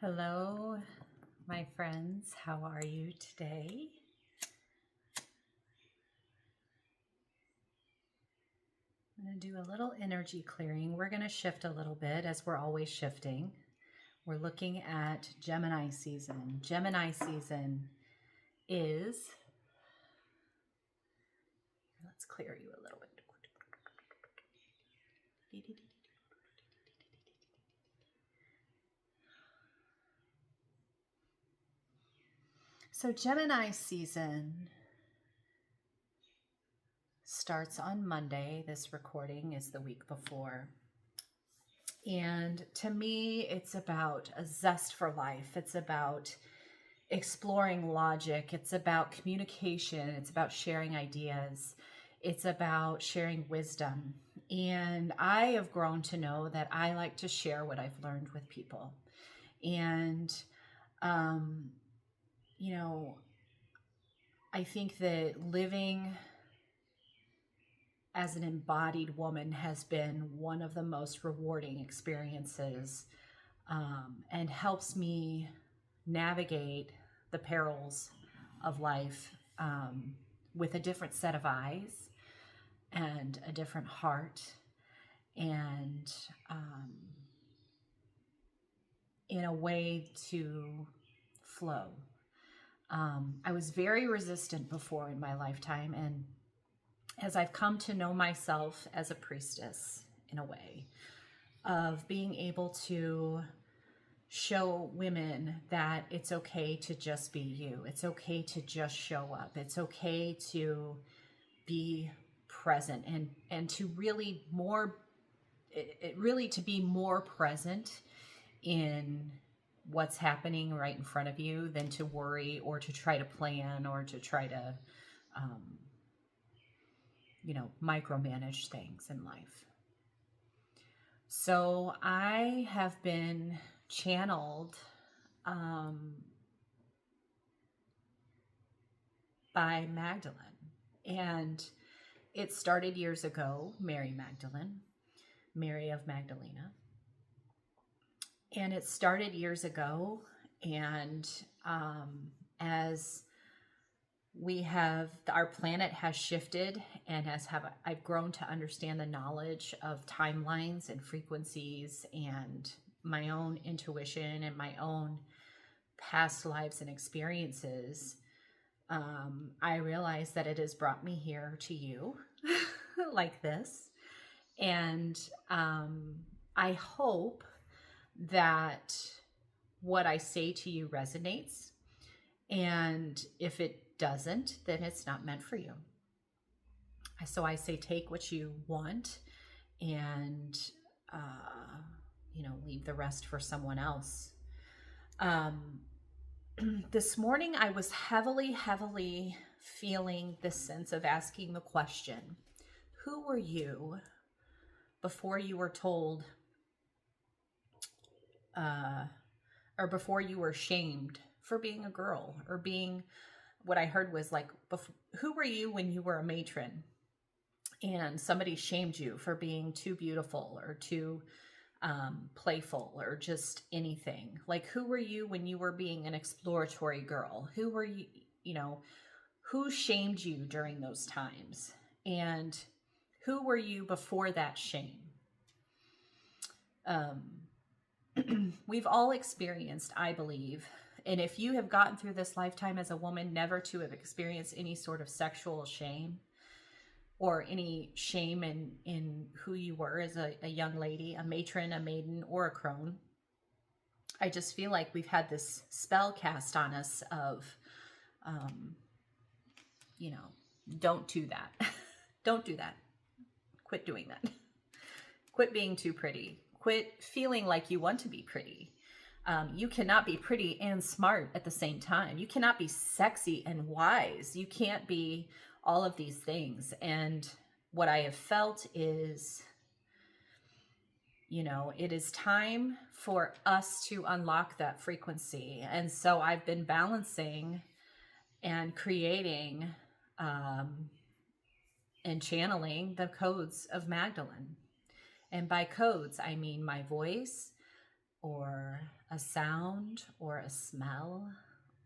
Hello, my friends. How are you today? I'm going to do a little energy clearing. We're going to shift a little bit as we're always shifting. We're looking at Gemini season. Gemini season is, let's clear you a little bit. So Gemini season starts on Monday. This recording is the week before. And to me, it's about a zest for life. It's about exploring logic. It's about communication. It's about sharing ideas. It's about sharing wisdom. And I have grown to know that I like to share what I've learned with people. And, I think that living as an embodied woman has been one of the most rewarding experiences, and helps me navigate the perils of life with a different set of eyes and a different heart, and in a way to flow. I was very resistant before in my lifetime, and as I've come to know myself as a priestess, in a way, of being able to show women that it's okay to just be you. It's okay to just show up. It's okay to be present and to really to be more present in what's happening right in front of you than to worry or to try to plan or to try to micromanage things in life. So I have been channeled by Magdalene, and it started years ago, Mary Magdalene, Mary of Magdalena. And it started years ago, and as our planet has shifted, and I've grown to understand the knowledge of timelines and frequencies and my own intuition and my own past lives and experiences, I realize that it has brought me here to you like this. And I hope that what I say to you resonates. And if it doesn't, then it's not meant for you. So I say, take what you want and, leave the rest for someone else. This morning, I was heavily feeling this sense of asking the question, who were you before you were told, or before you were shamed for being a girl, or being, what I heard was like, who were you when you were a matron and somebody shamed you for being too beautiful or too playful or just anything? Like, who were you when you were being an exploratory girl? Who were you, who shamed you during those times? And who were you before that shame? We've all experienced, I believe, and if you have gotten through this lifetime as a woman never to have experienced any sort of sexual shame or any shame in who you were as a young lady, a matron, a maiden, or a crone, I just feel like we've had this spell cast on us of, don't do that. Don't do that. Quit doing that. Quit being too pretty. Quit feeling like you want to be pretty. You cannot be pretty and smart at the same time. You cannot be sexy and wise. You can't be all of these things. And what I have felt is, it is time for us to unlock that frequency. And so I've been balancing and creating and channeling the codes of Magdalene. And by codes, I mean my voice, or a sound or a smell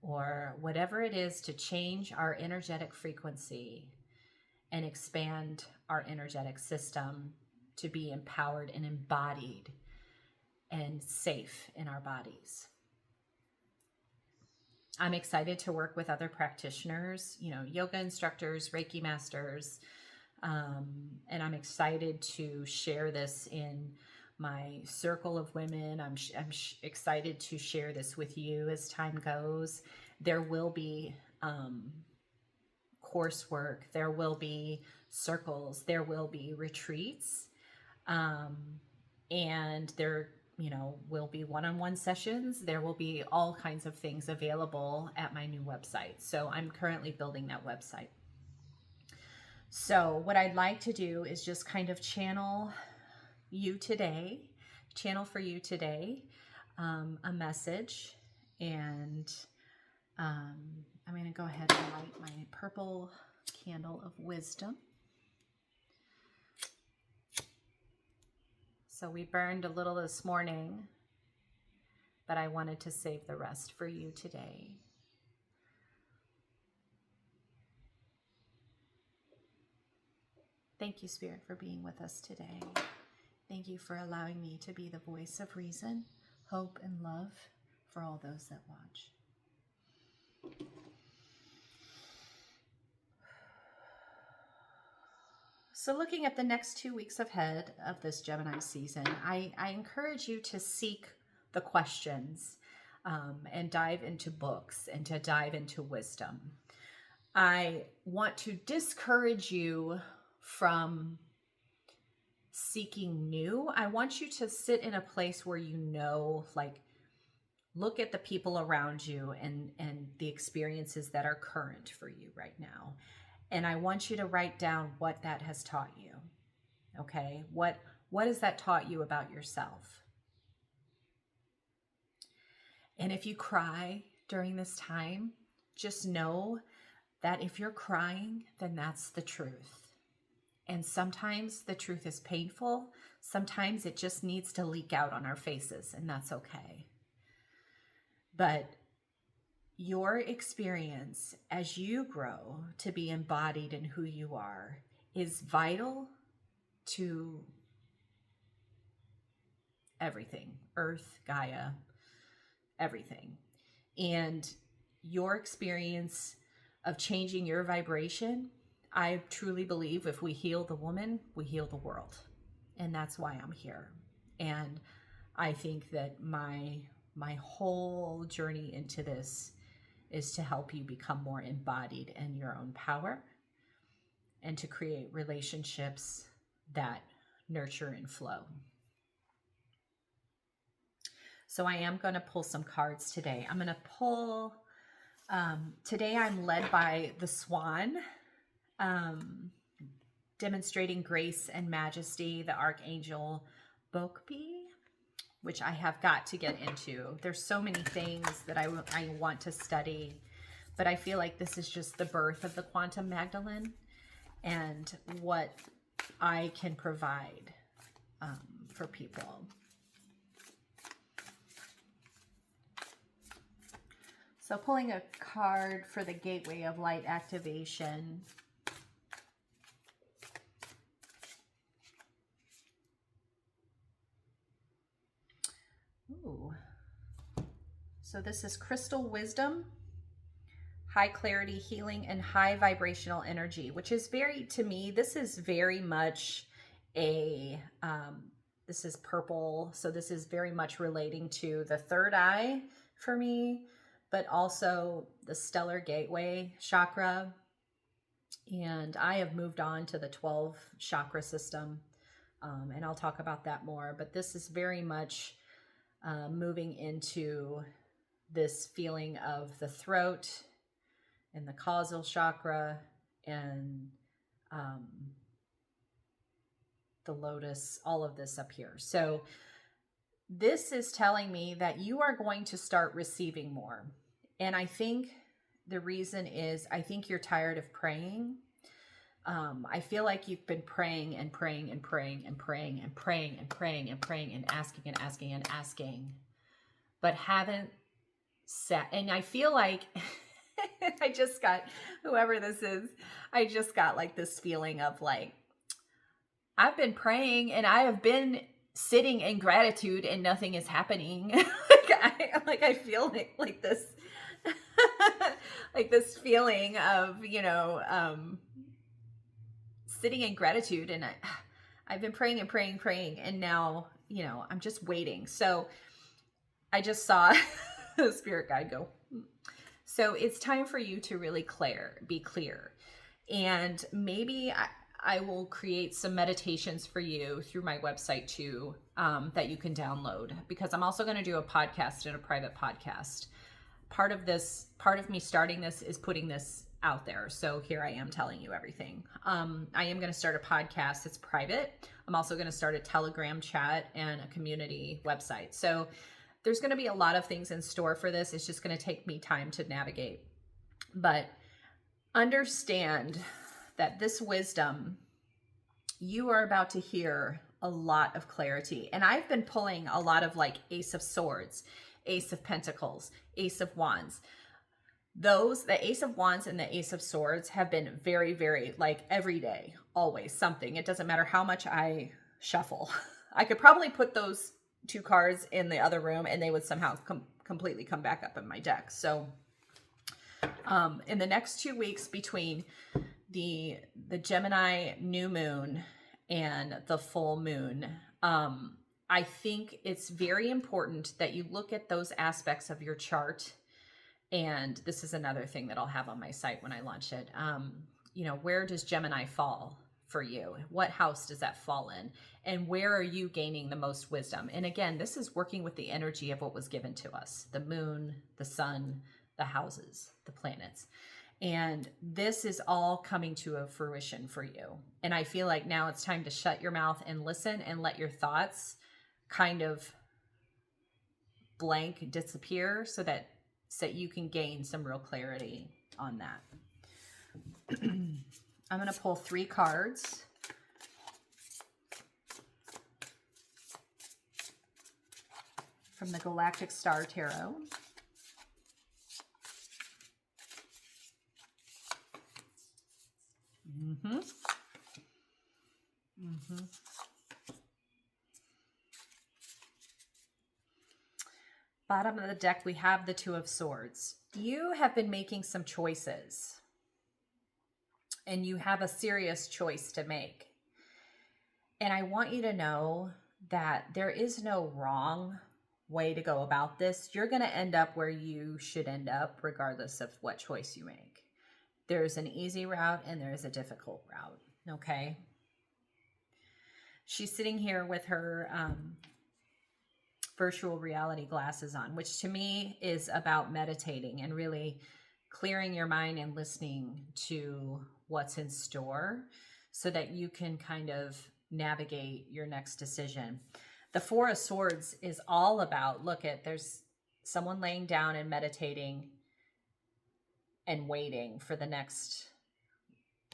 or whatever it is to change our energetic frequency and expand our energetic system to be empowered and embodied and safe in our bodies. I'm excited to work with other practitioners, yoga instructors, Reiki masters, and I'm excited to share this in my circle of women. I'm excited to share this with you as time goes. There will be coursework, there will be circles, there will be retreats, and there will be one-on-one sessions. There will be all kinds of things available at my new website. So I'm currently building that website. So what I'd like to do is just kind of channel for you today, a message. And I'm going to go ahead and light my purple candle of wisdom. So we burned a little this morning, but I wanted to save the rest for you today. Thank you, Spirit, for being with us today. Thank you for allowing me to be the voice of reason, hope, and love for all those that watch. So looking at the next 2 weeks ahead of this Gemini season, I encourage you to seek the questions and dive into books and to dive into wisdom. I want to discourage you from seeking new. I want you to sit in a place where look at the people around you and the experiences that are current for you right now. And I want you to write down what that has taught you. Okay? What has that taught you about yourself? And if you cry during this time, just know that if you're crying, then that's the truth. And sometimes the truth is painful. Sometimes it just needs to leak out on our faces, and that's okay. But your experience as you grow to be embodied in who you are is vital to everything, Earth, Gaia, everything. And your experience of changing your vibration, I truly believe if we heal the woman, we heal the world. And that's why I'm here. And I think that my whole journey into this is to help you become more embodied in your own power and to create relationships that nurture and flow. So I am going to pull some cards today. I'm going to pull, today I'm led by the swan, demonstrating grace and majesty, the Archangel Bokpi, which I have got to get into. There's so many things that I want to study, but I feel like this is just the birth of the Quantum Magdalene and what I can provide for people. So pulling a card for the Gateway of Light activation. Ooh. So this is Crystal Wisdom, High Clarity Healing, and High Vibrational Energy, which is to me, this is very much this is purple. So this is very much relating to the third eye for me, but also the stellar gateway chakra. And I have moved on to the 12 chakra system, and I'll talk about that more. But this is very much moving into this feeling of the throat and the causal chakra and the lotus, all of this up here. So this is telling me that you are going to start receiving more. And I think the reason is I think you're tired of praying. I feel like you've been praying and praying and praying and praying and praying and praying and praying and asking and asking and asking. but haven't sat. And I feel like I just got, whoever this is, I just got like this feeling of like, I've been praying and I have been sitting in gratitude and nothing is happening. I feel like this, like this feeling of, sitting in gratitude, and I've been praying and praying, praying, and now, I'm just waiting. So I just saw the spirit guide go. So it's time for you to really be clear. And maybe I will create some meditations for you through my website too, that you can download, because I'm also going to do a podcast and a private podcast. Part of me starting this is putting this out there. So here I am telling you everything. I am going to start a podcast. It's private. I'm also going to start a Telegram chat and a community website. So there's going to be a lot of things in store for this. It's just going to take me time to navigate. But understand that this wisdom, you are about to hear a lot of clarity. And I've been pulling a lot of like Ace of Swords, Ace of Pentacles, Ace of Wands. The Ace of Wands and the Ace of Swords have been very, very like every day, always something. It doesn't matter how much I shuffle. I could probably put those two cards in the other room and they would somehow completely come back up in my deck. So in the next 2 weeks between the Gemini new moon and the full moon, I think it's very important that you look at those aspects of your chart. And this is another thing that I'll have on my site when I launch it. Where does Gemini fall for you? What house does that fall in? And where are you gaining the most wisdom? And again, this is working with the energy of what was given to us: the moon, the sun, the houses, the planets. And this is all coming to a fruition for you. And I feel like now it's time to shut your mouth and listen and let your thoughts kind of blank disappear so that you can gain some real clarity on that. I'm going to pull 3 cards. From the Galactic Star Tarot. Bottom of the deck, we have the Two of Swords. You have been making some choices, and you have a serious choice to make. And I want you to know that there is no wrong way to go about this. You're going to end up where you should end up, regardless of what choice you make. There's an easy route and there's a difficult route, okay? She's sitting here with her virtual reality glasses on, which to me is about meditating and really clearing your mind and listening to what's in store so that you can kind of navigate your next decision. The Four of Swords is all about, there's someone laying down and meditating and waiting for the next,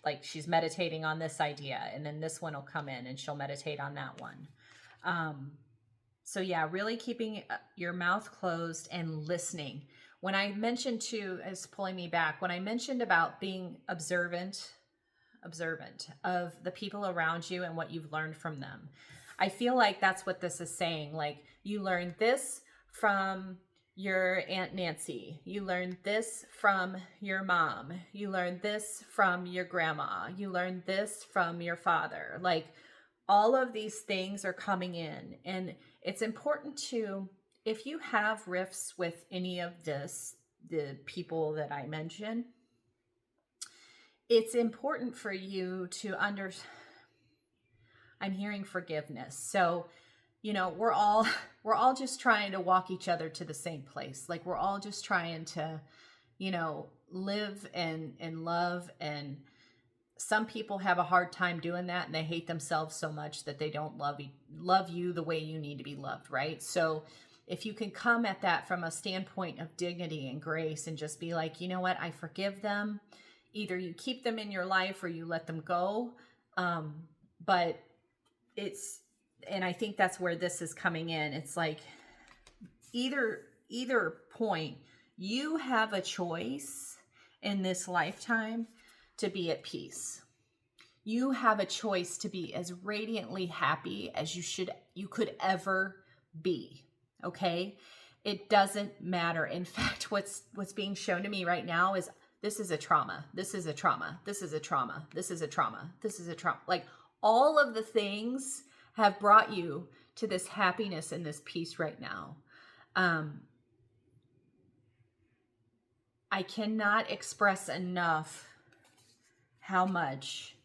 like she's meditating on this idea and then this one will come in and she'll meditate on that one. So yeah, really keeping your mouth closed and listening. When I mentioned it's pulling me back, when I mentioned about being observant of the people around you and what you've learned from them, I feel like that's what this is saying. Like, you learned this from your Aunt Nancy. You learned this from your mom. You learned this from your grandma. You learned this from your father. Like, all of these things are coming in. And it's important to, if you have rifts with any of the people that I mentioned, it's important for you to I'm hearing forgiveness. So, we're all just trying to walk each other to the same place. Like, we're all just trying to, live and love. And some people have a hard time doing that, and they hate themselves so much that they don't love you the way you need to be loved, right? So if you can come at that from a standpoint of dignity and grace and just be like, you know what, I forgive them. Either you keep them in your life or you let them go. But and I think that's where this is coming in. It's like, either either point, you have a choice in this lifetime to be at peace. You have a choice to be as radiantly happy as you could ever be. Okay? It doesn't matter. In fact, what's being shown to me right now is this is a trauma. This is a trauma. This is a trauma. This is a trauma. This is a trauma. Like all of the things have brought you to this happiness and this peace right now. I cannot express enough how much,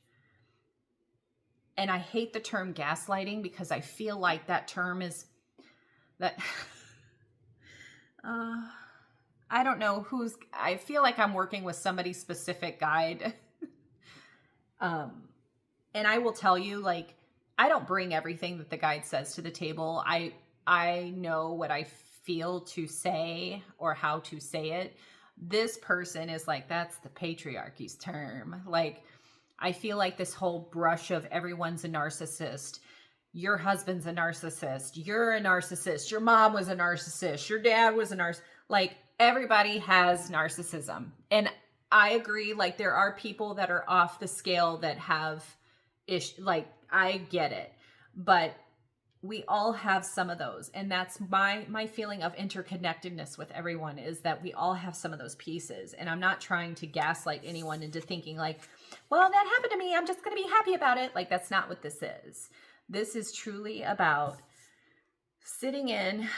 and I hate the term gaslighting because I feel like that term is that I don't know I feel like I'm working with somebody's specific guide. And I will tell you, like, I don't bring everything that the guide says to the table. I know what I feel to say or how to say it. This person is like, that's the patriarchy's term. Like, I feel like this whole brush of everyone's a narcissist. Your husband's a narcissist. You're a narcissist. Your mom was a narcissist. Your dad was a narcissist. Like, everybody has narcissism. And I agree, like, there are people that are off the scale that have like, I get it. But we all have some of those. And that's my feeling of interconnectedness with everyone, is that we all have some of those pieces. And I'm not trying to gaslight anyone into thinking like, well, that happened to me, I'm just going to be happy about it. Like, that's not what this is. This is truly about sitting in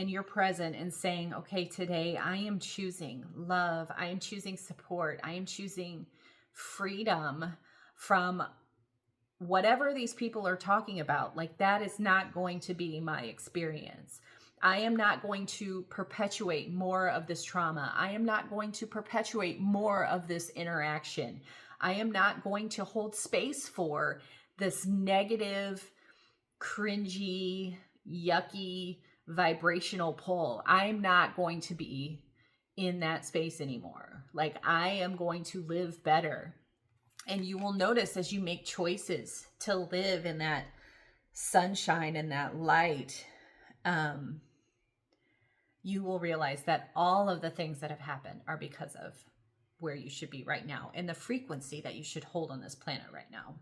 your present and saying, okay, today I am choosing love. I am choosing support. I am choosing freedom from whatever these people are talking about. Like, that is not going to be my experience. I am not going to perpetuate more of this trauma. I am not going to perpetuate more of this interaction. I am not going to hold space for this negative, cringy, yucky, vibrational pull. I'm not going to be in that space anymore. Like, I am going to live better. And you will notice as you make choices to live in that sunshine and that light, you will realize that all of the things that have happened are because of where you should be right now and the frequency that you should hold on this planet right now.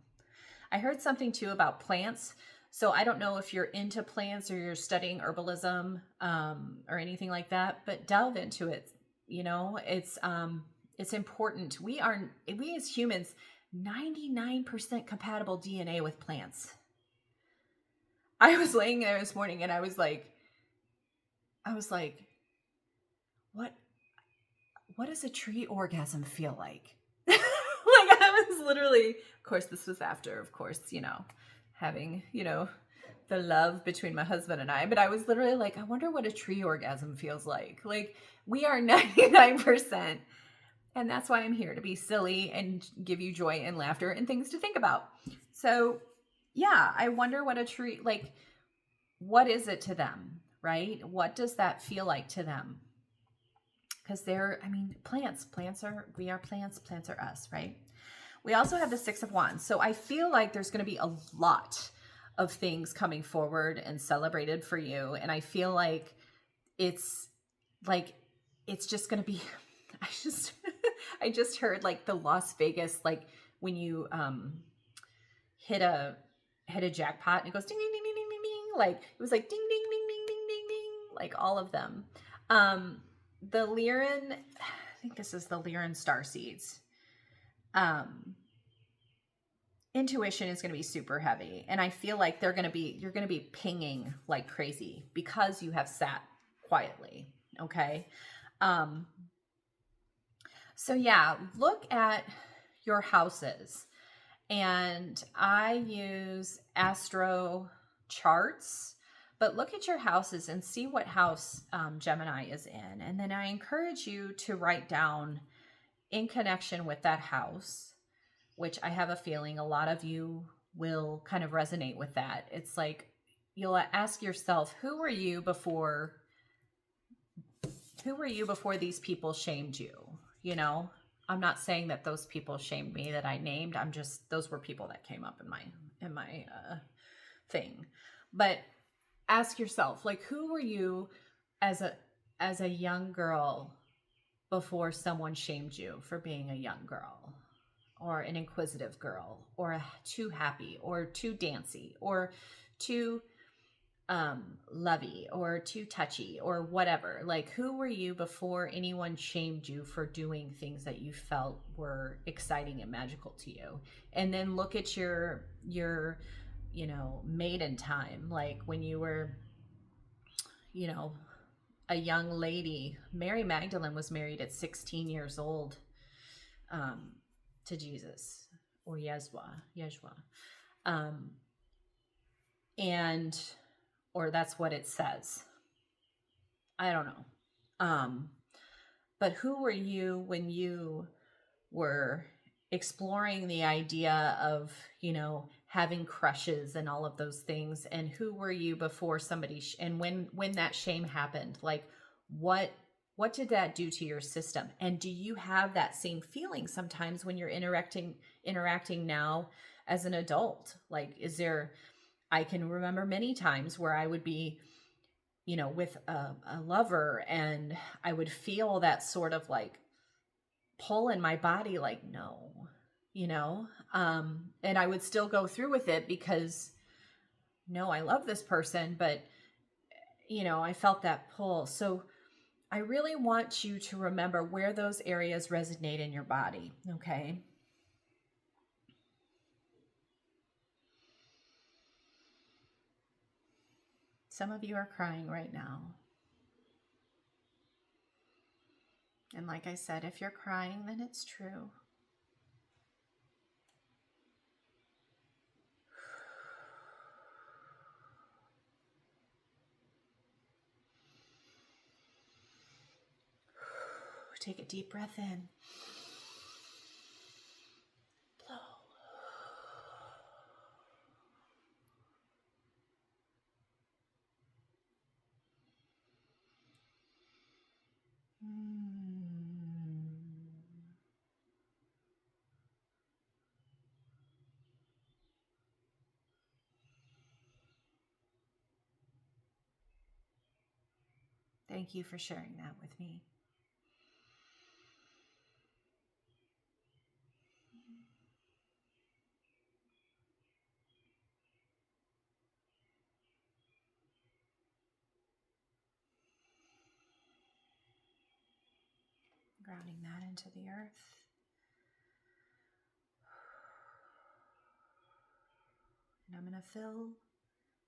I heard something too about plants. So I don't know if you're into plants or you're studying herbalism or anything like that, but delve into it. You know, it's important. We as humans, 99% compatible DNA with plants. I was laying there this morning and I was like, what does a tree orgasm feel like? Like, I was literally, of course, this was after, of course, having, the love between my husband and I, but I was literally like, I wonder what a tree orgasm feels like. Like, we are 99%. And that's why I'm here, to be silly and give you joy and laughter and things to think about. So yeah, I wonder what a tree, like, what is it to them, right? What does that feel like to them? Because plants we are plants are us, right? We also have the Six of Wands. So I feel like there's going to be a lot of things coming forward and celebrated for you. And I feel like it's just going to be, I just heard like the Las Vegas, like when you hit a jackpot and it goes ding, ding, ding, ding, ding, ding, ding. Like it was like ding, ding, ding, ding, ding, ding, ding, like all of them. The Lyran, I think this is the Lyran star seeds. Intuition is going to be super heavy. And I feel like you're going to be pinging like crazy because you have sat quietly. Okay. So yeah, look at your houses, and I use astro charts, but look at your houses and see what house Gemini is in. And then I encourage you to write down, in connection with that house, which I have a feeling a lot of you will kind of resonate with that. It's like, you'll ask yourself, who were you before these people shamed you? I'm not saying that those people shamed me that I named. Those were people that came up in my thing. But ask yourself, like, who were you as a young girl, before someone shamed you for being a young girl or an inquisitive girl or too happy or too dancy or too lovey or too touchy or whatever. Like, who were you before anyone shamed you for doing things that you felt were exciting and magical to you? And then look at your maiden time, like when you were, you know, a young lady. Mary Magdalene was married at 16 years old, um, to Jesus, or Yeshua. Um, and, or that's what it says. I don't know. But who were you when you were exploring the idea of, having crushes and all of those things? And who were you before somebody, and when that shame happened, like what did that do to your system? And do you have that same feeling sometimes when you're interacting now as an adult? Like, I can remember many times where I would be, with a lover, and I would feel that sort of like pull in my body, like, no, and I would still go through with it because, no, I love this person, but, I felt that pull. So I really want you to remember where those areas resonate in your body, okay? Some of you are crying right now. And like I said, if you're crying, then it's true. Take a deep breath in. Blow. Thank you for sharing that with me. Grounding that into the earth. And I'm going to fill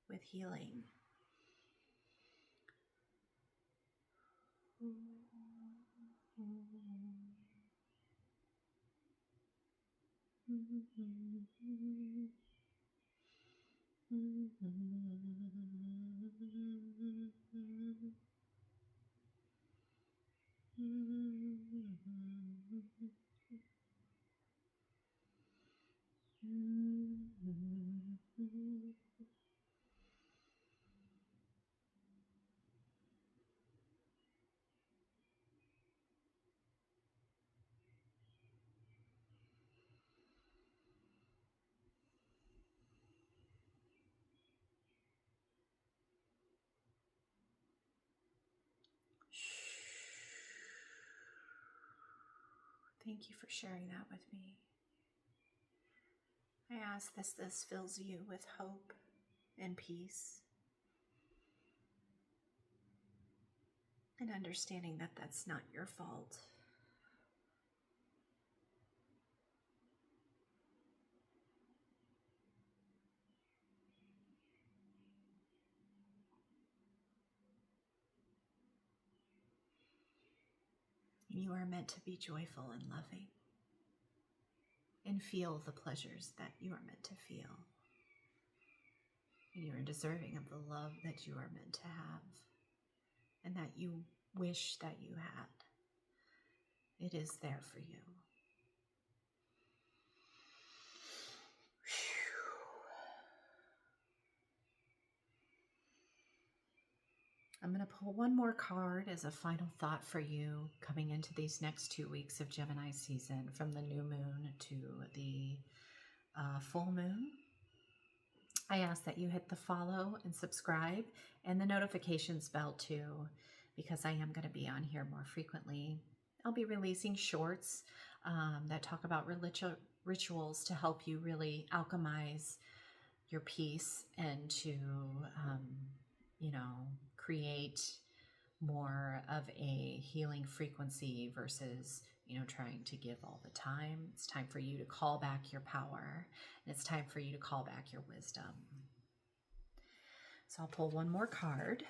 with healing. Thank you for sharing that with me. I ask this fills you with hope and peace, and understanding that that's not your fault. You are meant to be joyful and loving and feel the pleasures that you are meant to feel. And you are deserving of the love that you are meant to have and that you wish that you had. It is there for you. I'm going to pull one more card as a final thought for you coming into these next 2 weeks of Gemini season, from the new moon to the full moon. I ask that you hit the follow and subscribe and the notifications bell too, because I am going to be on here more frequently. I'll be releasing shorts that talk about rituals to help you really alchemize your peace and to, create more of a healing frequency versus, trying to give all the time. It's time for you to call back your power, and it's time for you to call back your wisdom. So I'll pull one more card.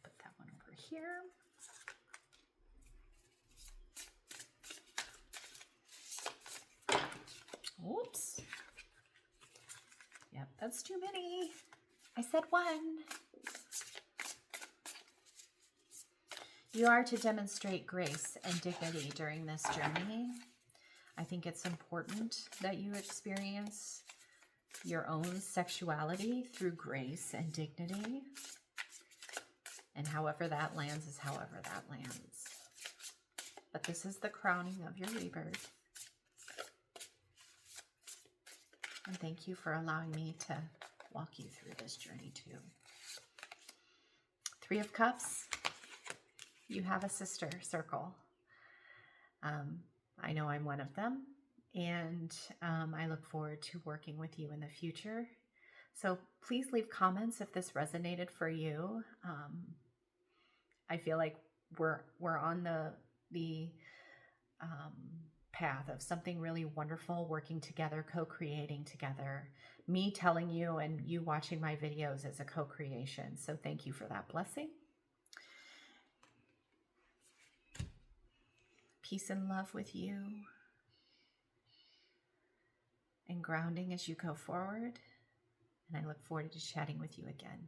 Put that one over here. Oops. Yep, that's too many. I said one. You are to demonstrate grace and dignity during this journey. I think it's important that you experience your own sexuality through grace and dignity. And however that lands is however that lands. But this is the crowning of your rebirth. And thank you for allowing me to walk you through this journey too. Three of Cups. You have a sister circle. I know I'm one of them, and I look forward to working with you in the future. So please leave comments if this resonated for you. I feel like we're on the path of something really wonderful, working together, co-creating together. Me telling you and you watching my videos is a co-creation. So thank you for that blessing. Peace and love with you, and grounding as you go forward. And I look forward to chatting with you again.